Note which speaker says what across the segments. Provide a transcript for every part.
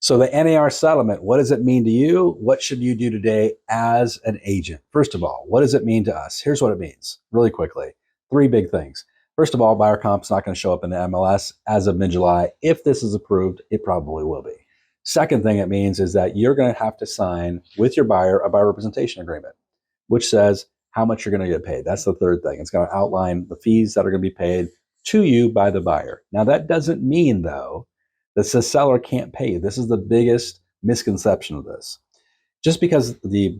Speaker 1: So the NAR settlement, what does it mean to you? What should you do today as an agent? First of all, what does it mean to us? Here's what it means really quickly. Three big things. First of all, buyer comp's not going to show up in the MLS as of mid-July. If this is approved, it probably will be. Second thing it means is that you're going to have to sign with your buyer a buyer representation agreement, which says how much you're going to get paid. That's the third thing. It's going to outline the fees that are going to be paid to you by the buyer. Now, that doesn't mean, though, that the seller can't pay you. This is the biggest misconception of this. Just because the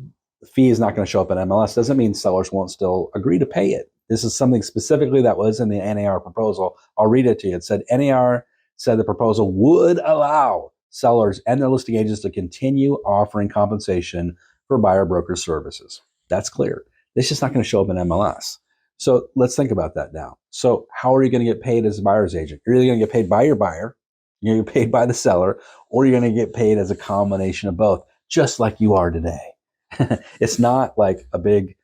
Speaker 1: fee is not going to show up in MLS doesn't mean sellers won't still agree to pay it. This is something specifically that was in the NAR proposal. I'll read it to you. It said, NAR said the proposal would allow sellers and their listing agents to continue offering compensation for buyer broker services. That's clear. It's just not going to show up in MLS. So let's think about that now. So how are you going to get paid as a buyer's agent? You're either going to get paid by your buyer, you're going to get paid by the seller, or you're going to get paid as a combination of both, just like you are today. It's not like a big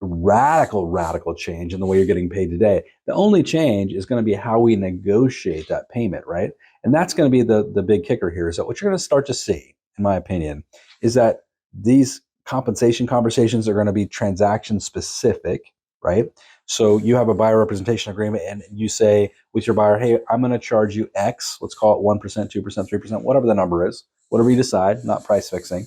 Speaker 1: radical change in the way you're getting paid today. The only change is going to be how we negotiate that payment, right? And that's going to be the big kicker here. So what you're going to start to see, in my opinion, is that these compensation conversations are going to be transaction specific, right? So you have a buyer representation agreement and you say with your buyer, hey, I'm going to charge you X, let's call it 1%, 2%, 3%, whatever the number is, whatever you decide, not price fixing.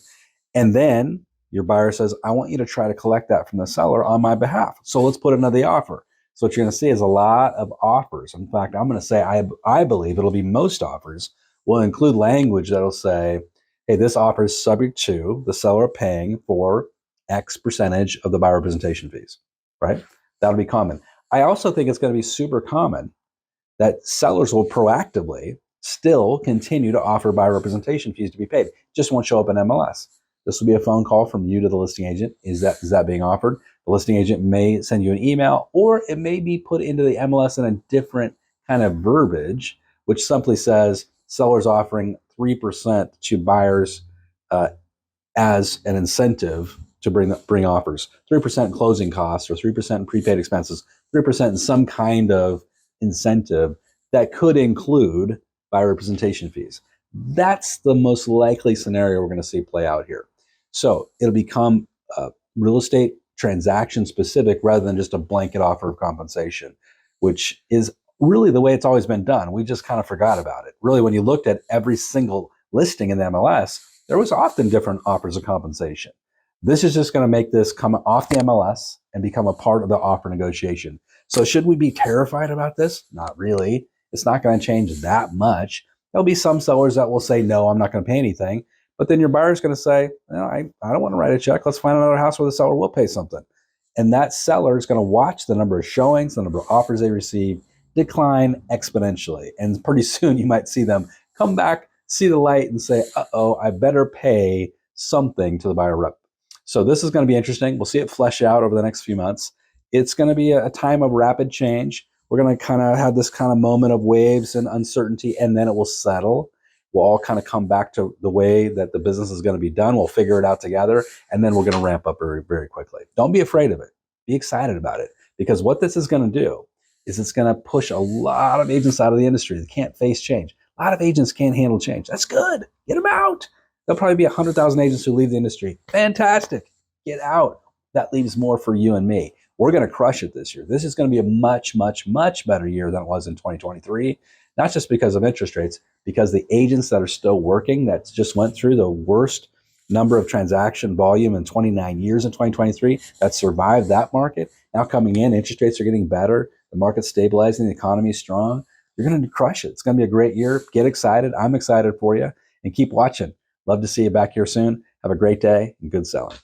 Speaker 1: And then your buyer says, I want you to try to collect that from the seller on my behalf. So let's put another offer. So what you're going to see is a lot of offers. In fact, I'm going to say I believe it'll be most offers will include language that'll say, hey, this offer is subject to the seller paying for X percentage of the buyer representation fees, right? That'll be common. I also think it's going to be super common that sellers will proactively still continue to offer buyer representation fees to be paid. It just won't show up in MLS. This will be a phone call from you to the listing agent. Is that being offered? The listing agent may send you an email, or it may be put into the MLS in a different kind of verbiage, which simply says sellers offering 3% to buyers as an incentive to bring offers. 3% in closing costs, or 3% in prepaid expenses, 3% in some kind of incentive that could include buyer representation fees. That's the most likely scenario we're going to see play out here. So it'll become real estate transaction specific rather than just a blanket offer of compensation, which is really the way it's always been done. We just kind of forgot about it. Really, when you looked at every single listing in the MLS, there was often different offers of compensation. This is just going to make this come off the MLS and become a part of the offer negotiation. So should we be terrified about this? Not really. It's not going to change that much. There'll be some sellers that will say, no, I'm not going to pay anything. But then your buyer's going to say, no, I don't want to write a check. Let's find another house where the seller will pay something. And that seller is going to watch the number of showings, the number of offers they receive decline exponentially. And pretty soon you might see them come back, see the light and say, uh-oh, I better pay something to the buyer rep. So this is going to be interesting. We'll see it flesh out over the next few months. It's going to be a time of rapid change. We're going to kind of have this kind of moment of waves and uncertainty, and then it will settle. We'll all kind of come back to the way that the business is going to be done. We'll figure it out together, and then we're going to ramp up very, very quickly. Don't be afraid of it. Be excited about it, because what this is going to do is it's going to push a lot of agents out of the industry that can't face change. A lot of agents can't handle change. That's good. Get them out. There'll probably be 100,000 agents who leave the industry. Fantastic. Get out. That leaves more for you and me. We're going to crush it this year. This is going to be a much, much, much better year than it was in 2023. Not just because of interest rates, because the agents that are still working, that just went through the worst number of transaction volume in 29 years in 2023, that survived that market, now coming in, interest rates are getting better, the market's stabilizing, the economy is strong. You're going to crush it. It's going to be a great year. Get excited. I'm excited for you, and keep watching. Love to see you back here soon. Have a great day and good selling.